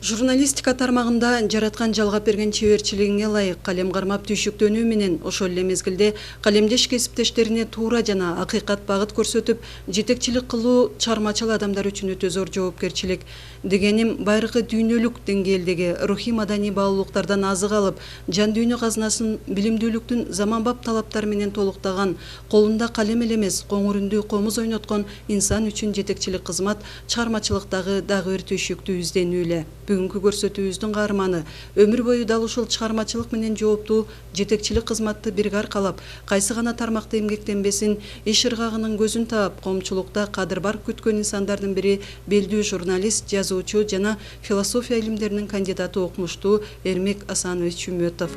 Журналистика тармагында жараткан жалгап берген чеберчилигиңе ылайык калем кармап түйшүктөнүү менен ошол эле мезгилде калемдеш кесиптештерине туура жана акыйкат багыт көрсөтүп жетекчилик кылуу чыгармачыл адамдар үчүн өтө зор жоопкерчилик. Дегеним байыркы дүйнөлүк деңгээлдеги рухий маданий баалуулуктардан азык алып, жан дүйнө казынасын билимдүүлүктүн заманбап талаптары менен толуктаган, колунда калем эле эмес, коңур үндүү комуз ойноткон инсан үчүн жетекчилик кызмат чыгармачылыктагы дагы бир түйшүктүү изденүү эле. Бүгүнкү көрсөтүүбүздүн каарманы өмүр бою дал ушул чыгармачылык менен жооптуу жетекчилик кызматты бирге аркалап, кайсы гана тармакта эмгектенбесин, иш ыргагынын көзүн таап, коомчулукта кадыр бар күткөн инсандардын бири белдүү журналист, жазуучу жана философия илимдеринин кандидаты окумуштуу Эрмек Асанович Чүмөтов.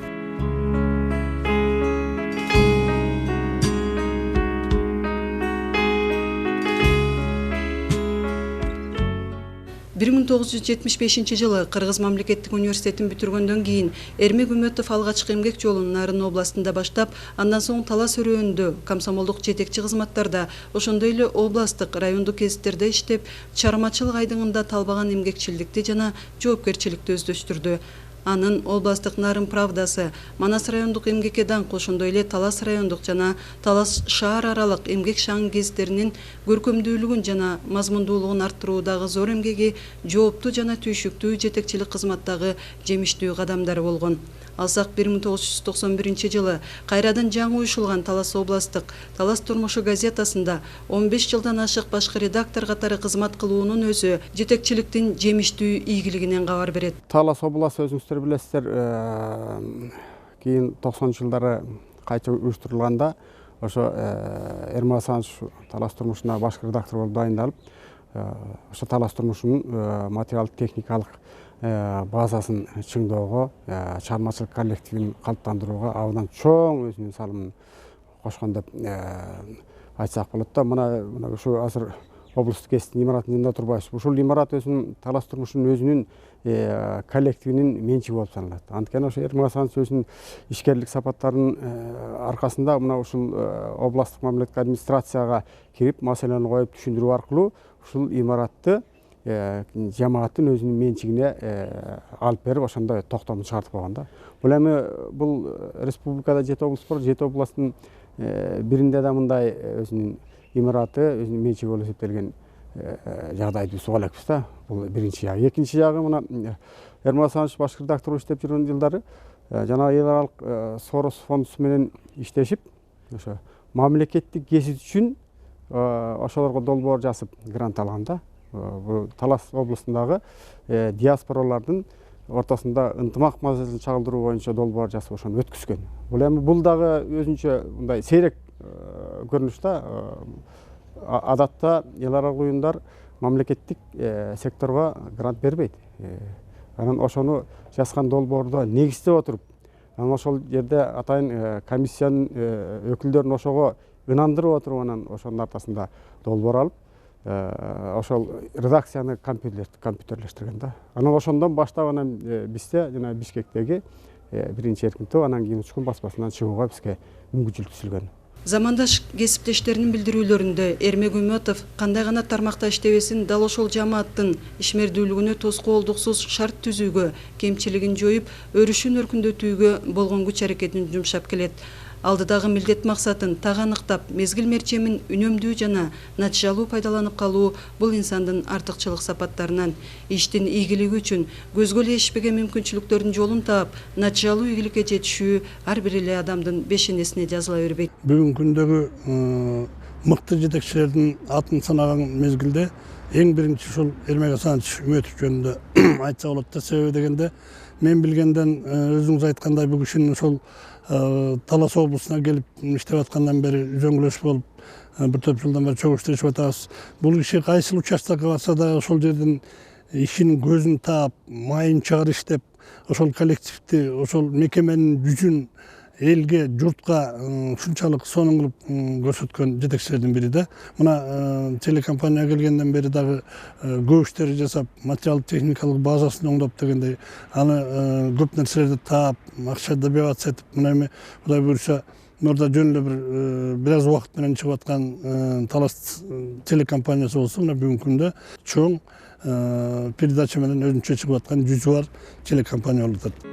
1975 жылы Кыргыз мамлекеттик университетин бүтүргөндөн кийин Эрмек Үмөтов алгачкы эмгек жолун Нарын областында баштап, андан соң Талас өрөөнүндө комсомолдук жетекчи кызматтарда, ошондой эле областтык, райондук гезиттерде иштеп, чыгармачылык айдыңында талбаган эмгекчилдикти жана жоопкерчиликти өздөштүрдү. Анын областык Нарын Правдасы, Манас райондук эмгекке даңк, ошондой эле Талас райондук жана Талас шаар аралык эмгек шаң гезиттеринин көркөмдүүлүгүн жана мазмундуулугун арттыруудагы зор эмгеги жооптуу жана түйшүктүү жетекчилик кызматтагы жемиштүү кадамдары болгон. Алсак 1991 жылы кайрадан жаңы уюшулган Талас областык Талас турмушу газетасында 15 жылдан ашык башкы редактор катары кызмат кылуунун өзү жетекчиликтин жемиштүү ийгилигинен кабар берет. Талас областы өзүңүздөр билесиздер, кийин 90-жылдары кайча уюштурулганда ошо Эрмек Асанович Талас турмушуна башкы редактор болуп дайындалып, ошо Талас турмушунун материалдык техникалык базасын чыңдоого, чыгармачылык коллективин калыптандырууга абдан чоң өзүнүн салымын кошкон деп айтсак болот да. Мына ушу азыр облустук гезиттин имаратынын жанында турбайбыз. Ушул имарат өзүнүн Талас турмушунун өзүнүн коллективинин менчиги болуп саналат. Анткени ошо Эрмек Асанович өзүнүн ишкерлик сапаттарынын аркасында мына ушул областтык мамлекеттик администрацияга кирип, маселени коюп түшүндүрүү аркылуу ушул имаратты жамааттын өзүнүн менчигине алып берип, ошондой токтомун чыгартып койгон да. Бул эми бул республикада 7 област бар, 7 областтын биринде да мындай өзүнүн имараты, өзүнүн менчиги болуп эсептелген жагдайды биз уга элекпиз да. Бул биринчи жагы. Экинчи жагы мына Эрмек Асанович башкы редактор иштеп жүргөн жылдары жана эл аралык Сорос фондусу менен иштешип, ошо мамлекеттик гезит үчүн ошолорго долбоор жазып грант алган да. Бул Талас областындагы диаспоралардын ортосунда ынтымак маселесин чагылдыруу боюнча долбоор жазып ошону өткүзгөн. Бул эми бул дагы өзүнчө мындай сейрек көрүнүш да. Адатта эл аралык уюмдар мамлекеттик секторго грант бербейт. Анан ошону жазган долбоордо негиздеп отуруп, анан ошол жерде атайын комиссиянын өкүлдөрүн ошого ынандырып отуруп, анан ошонун артасында долбоор алып, ошол редакцияны компьютерлештирген да. Анан ошондон баштап анан бизде жана Бишкектеги биринчи эркинтөө, анан кийин Учкун баспасынан чыгууга бизге мүмкүнчүлүк түзүлгөн. Замандаш кесиптештеринин билдирүүлөрүндө Эрмек Үмөтов кандай гана тармакта иштебесин, дал ошол жамааттын ишмердүүлүгүнө тоскоолдуксуз шарт түзүүгө, кемчилигин жоюп, өрүшүн өркүндөтүүгө болгон күч аракетин жумшап келет. Алдыдагы милдет максатын так аныктап, мезгил мерчемин үнөмдүү жана натыйжалуу пайдаланып калуу бул инсандын артыкчылык сапаттарынан. Иштин ийгилиги үчүн көзгө илешпеген мүмкүнчүлүктөрдүн жолун таап, натыйжалуу ийгиликке жетишүү ар бир эле адамдын бешенесине жазыла бербейт. Бүгүнкү күндөгү мыкты жетекчилердин атын санаган мезгилде эң биринчи ушул Эрмек Асанович Үмөтов жөнүндө айтса болот да. Себеби дегенде, мен билгенден өзүңүз айткандай бул кишинин ошол Талас облусуна келип иштеп аткандан бери үзөңгүлөш болуп, бир топ жылдан бери чогуу иштешип атабыз. Бул киши кайсыл участокко барса да ошол жерден ишинин көзүн таап, майын чыгар иштеп, ошол коллективди, ошол мекеменин жүзүн элге, журтка ушунчалык сонун кылып көрсөткөн жетекчилердин бири да. Мына телекомпанияга келгенден бери дагы көп иштерди жасап, материалдык техникалык базасын оңдоп дегендей, аны көп нерселерди таап, акча добивать этип, мына эми Кудай буюрса, мурда жөн эле бир аз убакыт менен чыгып аткан Талас телекомпаниясы болсо, мына бүгүнкү күндө чоң передача менен өзүнчө чыгып аткан жүзү бар телекомпания болуп атат.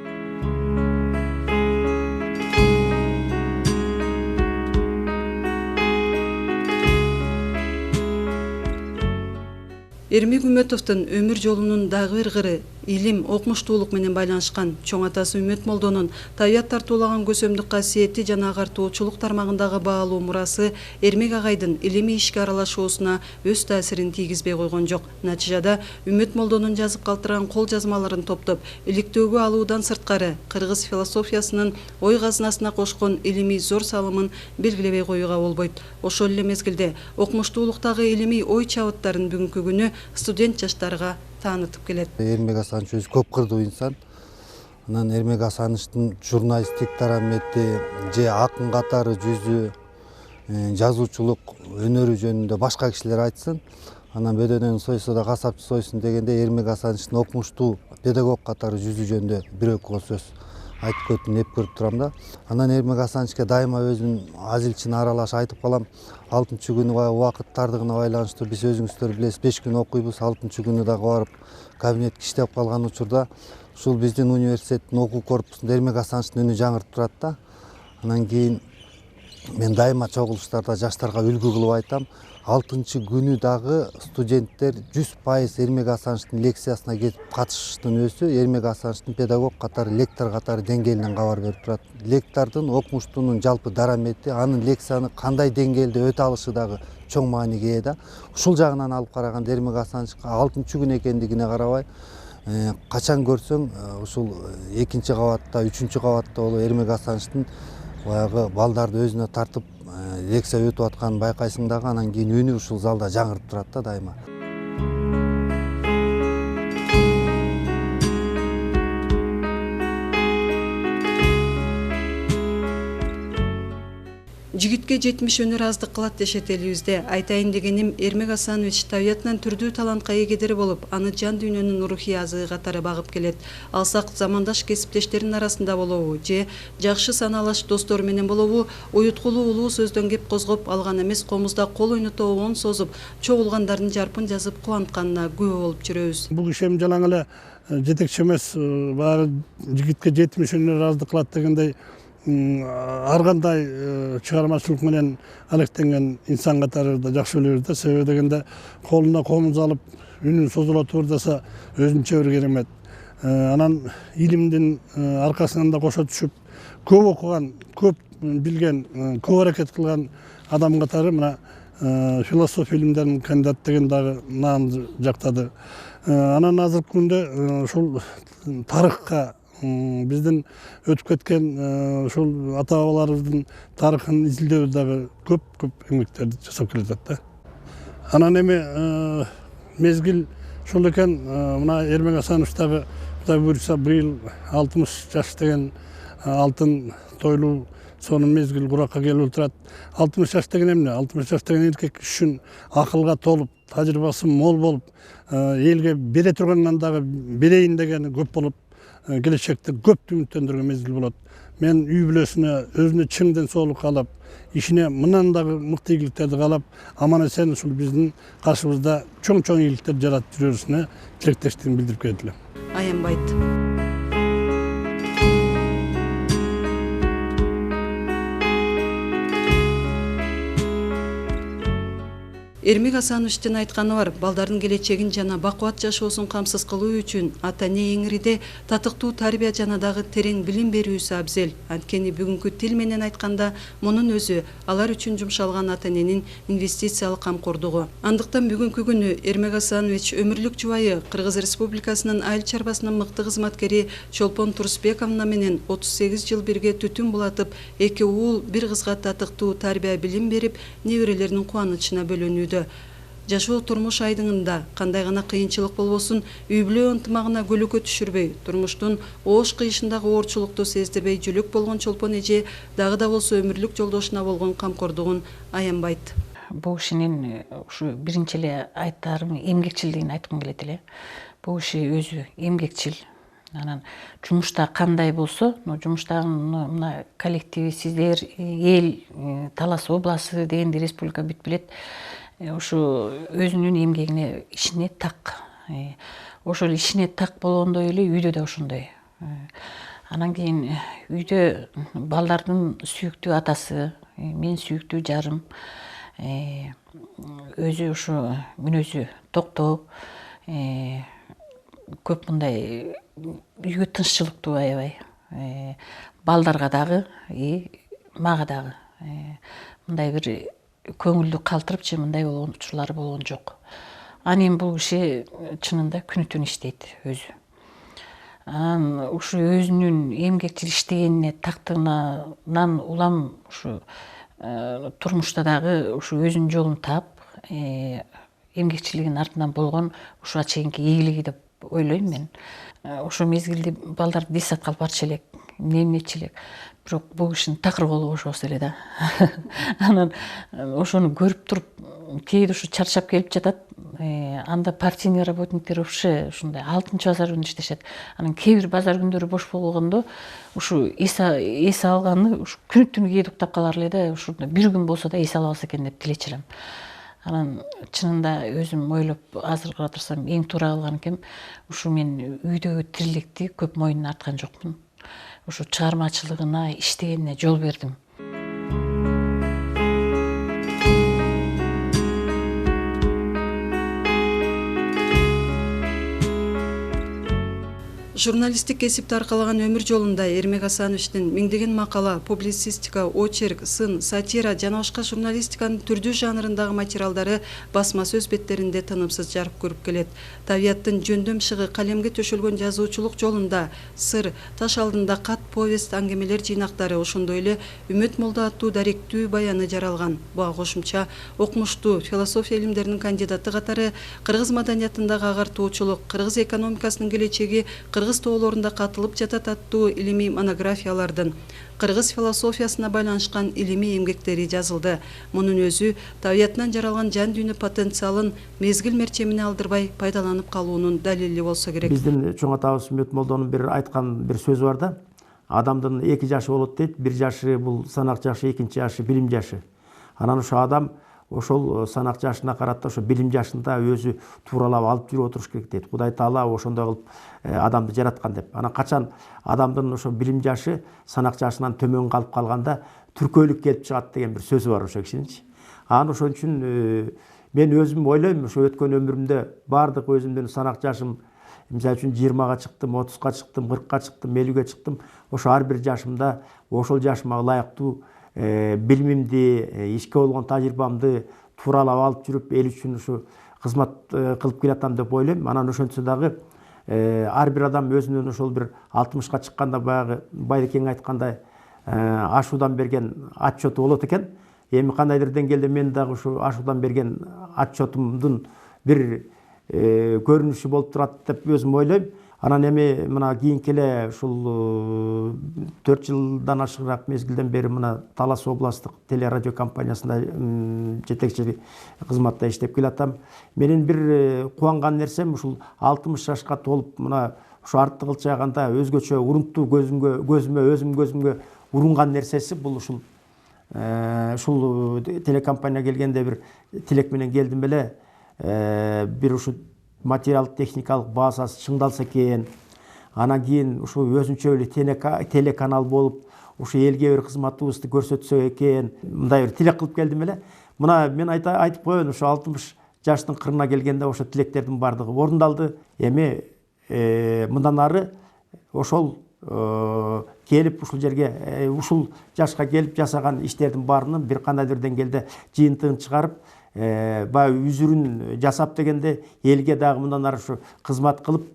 Эрмек Үмөтовдун өмүр жолунун дагы бир кыры илим, окумуштуулук менен байланышкан чоң атасы Үмөт Молдонун табият тартуулаган көсөмдүк касиети жана агартуучулук тармагындагы баалуу мурасы Эрмек агайдын илимий ишке аралашуусуна өз таасирин тийгизбей койгон жок. Натыйжада Үмөт Молдонун жазып калтырган кол жазмаларын топтоп, иликтөөгө алуудан сырткары кыргыз философиясынын ой казынасына кошкон илимий зор салымын белгилебей коюуга болбойт. Ошол эле мезгилде окумуштуулуктагы илимий ой чабыттарын бүгүнкү күнү студент жаштарга таанытып келет. Эрмек Асаныч өзү көп кырдуу инсан. Анан Эрмек Асанычтын журналисттик тарамети, же акын катары жүзү, жазуучулук өнөрү жөнүндө башка кишилер айтсын. Анан бөдөнөн сойсо да касапчы сойсун дегенде Эрмек Асанычтын окумуштуу педагог катары жүзү жөнүндө бир экөө сөз айтып көтүн эп көрүп турам да. Анан Эрмек Асанычка дайыма өзүм азилчин аралаш айтып калам. 6 күнү убакыт тардыгына байланыштуу биз өзүңүздөр билесиз 5 күн окуйбуз, 6 күнү дагы барып кабинетке иштеп калган учурда ушул биздин университеттин окуу корпусунда Эрмек Асанычтын үнү жаңырып турат да. Анан кийин мен дайыма чогулуштарда жаштарга үлгү кылып айтам. 6 күнү дагы студенттер 100% Эрмек Асанычтын лекциясына кетип катышыштын өзү Эрмек Асанычтын педагог катары, лектор катары деңгээлинен кабар берип турат. Лектордун, окумуштуунун жалпы дарамети, анын лекцияны кандай деңгээлде өтө алышы дагы чоң мааниге ээ да. Ушул жагынан алып караганда Эрмек Асанычка 6 күн экендигине карабай, качан көрсөң ушул 2-кабатта, 3-кабатта болуп Эрмек Асанычтын баягы балдарды өзүнө тартып лекция өтүп атканын байкайсың дагы, анан кийин үнү ушул залда жаңырып турат да дайыма. Жигитке 70 өнөр аздык кылат дешет элибизде. Айтайын дегеним, Эрмек Асанович табиятынан түрдүү талантка ээлери болуп, аны жан дүйнөнүн рухий азыгы катары багып келет. Алсак замандаш кесиптештеринин арасында болобу, же жакшы саналаш достор менен болобу, уюткулуу улуу сөздөн кеп козгоп алган эмес, комузда кол ойното он созуп, чогулгандардын жарпын жазып кубантканына күбө болуп жүрөбүз. Бул кишим жалаң эле жетекчи эмес, баары жигитке 70 өнөр аздык кылат дегендей ар кандай чыгармачылык менен алектенген инсан катары да жакшы билебиз да. Себеби дегенде колуна комуз алып үнүн созула турдаса өзүнчө бир керемет. Анан илимдин аркасынан да кошо түшүп көп окуган, көп билген, көп аракет кылган адам катары мына философия илимдеринин кандидат деген дагы наамды жактады. Анан азыркы күндө ушул тарыхка, биздин өтүп кеткен ушул ата бабаларыбыздын тарыхын изилдөө дагы көп эмгектерди жасап келатат да. Анан эми мезгил ушул экен, мына Эрмек Асанович дагы Кудай буйруса быйыл 60 жаш деген алтын тойлуу сонун мезгил куракка келип турат. 60 жаш деген эмне? 60 жаш деген эркек үчүн акылга толуп, тажрыйбасы мол болуп, элге бере тургандан дагы берейин дегени көп болуп, келечекте көп үмүттөндүргөн мезгил болот. Мен үй бүлөсүнө, өзүнө чың ден соолук каалап, ишине мындан дагы мыкты ийгиликтерди каалап, аман эсен ушул биздин каршыбызда чоң ийгиликтер жаратып жүрөрүшүнө тилектештигин билдирип келет элем. Аянбайт. Эрмек Асановичтин айтканы бар, балдардын келечегин жана бакубат жашоосун камсыз кылуу үчүн ата-эне эңириде татыктуу тарбия жана дагы терең билим берүүсү абзел. Анткени бүгүнкү тил менен айтканда мунун өзү алар үчүн жумшалган ата-эненин инвестициялык камкордугу. Андыктан бүгүнкү күнү Эрмек Асанович өмүрлүк жубайы Кыргыз Республикасынын айыл чарбасынын мыкты кызматкери Чолпон Турсбековна менен 38 жыл бирге түтүн булатып, 2 уул, 1 кызга татыктуу тарбия билим берип, неберелеринин кубанычына бөлөнүүдө. Жашоо турмуш айдыңында кандай гана кыйынчылык болбосун, үй бүлө ынтымагына көлөкө түшүрбөй, турмуштун оош кыйышындагы оорчулукту сездирбей жүлүк болгон Чолпон эже дагы да болсо өмүрлүк жолдошуна болгон камкордугун аянбайт. Бул кишинин ушу биринчи эле айтарым эмгекчилдигин айткым келет эле. Бул киши өзү эмгекчил. Анан жумушта кандай болсо, жумуштагы мына коллективи сиздер, эл, Талас областы дегенде республика бүт билет. Ушу өзүнүн эмгегине, ишине так Ошол ишине так болгондой эле үйдө да ошондой. Анан кийин үйдө балдардын сүйүктүү атасы, мен сүйүктүү жарым, өзү ушу мүнөзү токтоо, көп мындай үйгө тынччылыктуу аябай. Балдарга дагы, мага дагы мындай бир көңүлдү калтырыпчы мындай болгон учурлары болгон жок. Анан бул киши чынында күнү түн иштейт өзү. Анан ушу өзүнүн эмгекчил иштегенине тактыгынан улам ушу турмушта дагы ушу өзүнүн жолун таап, эмгекчилигинин артынан болгон ушуга чейинки ийгилиги деп ойлойм мен. Ошо мезгилде балдар детсадка алып барчу элек, эмнечи элек. Бирок бул кишинин такыр колу бошобос эле да. Анан ошону көрүп туруп, кээде ушу чарчап келип жатат. Анда партийный работниктер вообще ушундай 6-базар күнү иштешет. Анан кээ бир базар күндөрү бош болгондо ушу эс алганы ушу күнү түнү кээде уктап калар эле да, ушу бир күн болсо да эс ала алса экен деп тилечирем. Анан чынында өзүм ойлоп азыр кара турсам эң туура кылган экем, ушу мен үйдөгү тириликти көп мойнуна арткан жокмун. Ушу чыгармачылыгына, иштегенине жол бердим. Журналистик кесипти аркалаган өмүр жолунда Эрмек Асановичтин миңдеген макала, публицистика, очерк, сын, сатира жана башка журналистиканын түрдүү жанрындагы материалдары басма сөз беттеринде тынымсыз жарып көрүп келет. Табияттын жөндөм шыгы калемге төшөлгөн жазуучулук жолунда сыр, таш алдында кат, повест, аңгемелер жыйнактары, ошондой эле Үмөт Молда аттуу даректүү баяны жаралган. Буга кошумча окумуштуу философия илимдеринин кандидаты катары кыргыз маданиятындагы агартуучулук, кыргыз экономикасынын келечеги кыргыз тоолорунда катылып жатат аттуу илимий монографиялардын, кыргыз философиясына байланышкан илимий эмгектери жазылды. Мунун өзү табиятынан жаралган жан дүйнө потенциалын мезгил мерчемине алдырбай пайдаланып калуунун далили болсо керек. Биздин чоң атабыз Үмөт Молдонун бир айткан бир сөзү бар да. Адамдын 2 жашы болот дейт. 1 жашы бул санак жашы, 2 жашы билим жашы. Анан ошо адам ошол санак жашына карата ошо билим жашында өзү тууралап алып жүрүп отуруш керек дейт. Кудай Таала ошондой кылып адамды жараткан деп. Анан качан адамдын ошо билим жашы санак жашынан төмөн калып калганда түркөөлүк келип чыгат деген бир сөзү бар ошо кишининчи. Анан ошон үчүн мен өзүм ойлойм, ошо өткөн өмүрүмдө бардык өзүмдүн санак жашым, мисалы үчүн 20-га чыктым, 30-га чыктым, 40-га чыктым, 50-ге чыктым. Ошо ар бир жашымда ошол жашыма ылайыктуу билимимди, ишке болгон тажрыйбамды тууралап алып жүрүп, эл үчүн ушу кызмат кылып келатам деп ойлойм. Анан ошентсе дагы ар бир адам өзүнүн ошол бир 60-ка чыкканда баягы Байдекең айткандай ашуудан берген отчету болот экен. Эми кандайдыр деңгээлде мен дагы ушу ашуудан берген отчетумдун бир көрүнүшү болуп турат деп өзүм ойлойм. Анан эми мына кийинки эле ушул 4 жылдан ашыгыраак мезгилден бери мына Талас областтык телерадио компаниясында жетекчилик кызматта иштеп келатам. Менин бир кубанган нерсем ушул 60 жашка толуп мына ушу артты кылчайганда өзгөчө урунттуу көзүмө урунган нерсеси бул ушул телекомпания келгенде бир тилек менен келдим эле, бир ушу материалдык техникалык базасы чыңдалса экен. Анан кийин ушу өзүнчө эле телеканал болуп, ушу элге бир кызматыбызды көрсөтсө экен. Мындай бир тилек кылып келдим эле. Мына мен айтып коеюн, ушу 60 жаштын кырына келгенде ошо тилектердин бардыгы орундалды. Эми мындан ары ошол келип ушул жерге, ушул жашка келип жасаган иштердин баарынын бир кандайдыр деңгээлде жыйынтыгын чыгарып, баягы үзүрүн жасап дегенде элге дагы мындан ары ушу кызмат кылып,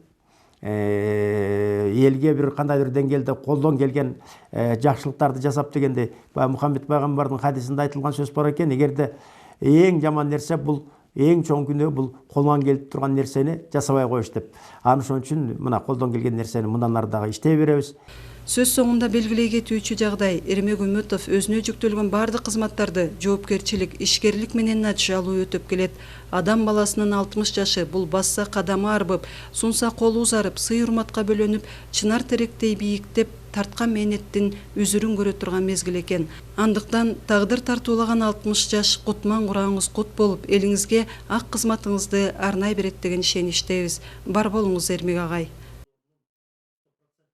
элге бир кандайдыр деңгээлде колдон келген жакшылыктарды жасап дегенде, баягы Мухаммед пайгамбардын хадисинде айтылган сөз бар экен, эгерде эң жаман нерсе бул, эң чоң күнөө бул колдон келип турган нерсени жасабай коюш деп. Анан ошон үчүн мына колдон келген нерсени мындан ары дагы иштей беребиз. Сөз соңунда белгилей кетүүчү жагдай, Эрмек Үмөтов өзүнө жүктөлгөн бардык кызматтарды жоопкерчилик, ишкерлик менен натыйжалуу өтөп келет. Адам баласынын 60 жашы бул басса кадамы арбып, сунса колу узарып, сый урматка бөлөнүп, чынар теректей бийиктеп тарткан мээнеттин үзүрүн көрө турган мезгил экен. Андыктан тагдыр тартуулаган 60 жаш кутман курагыңыз кут болуп, элиңизге ак кызматыңызды арнай берет деген ишеничтебиз. Бар болуңуз Эрмек агай.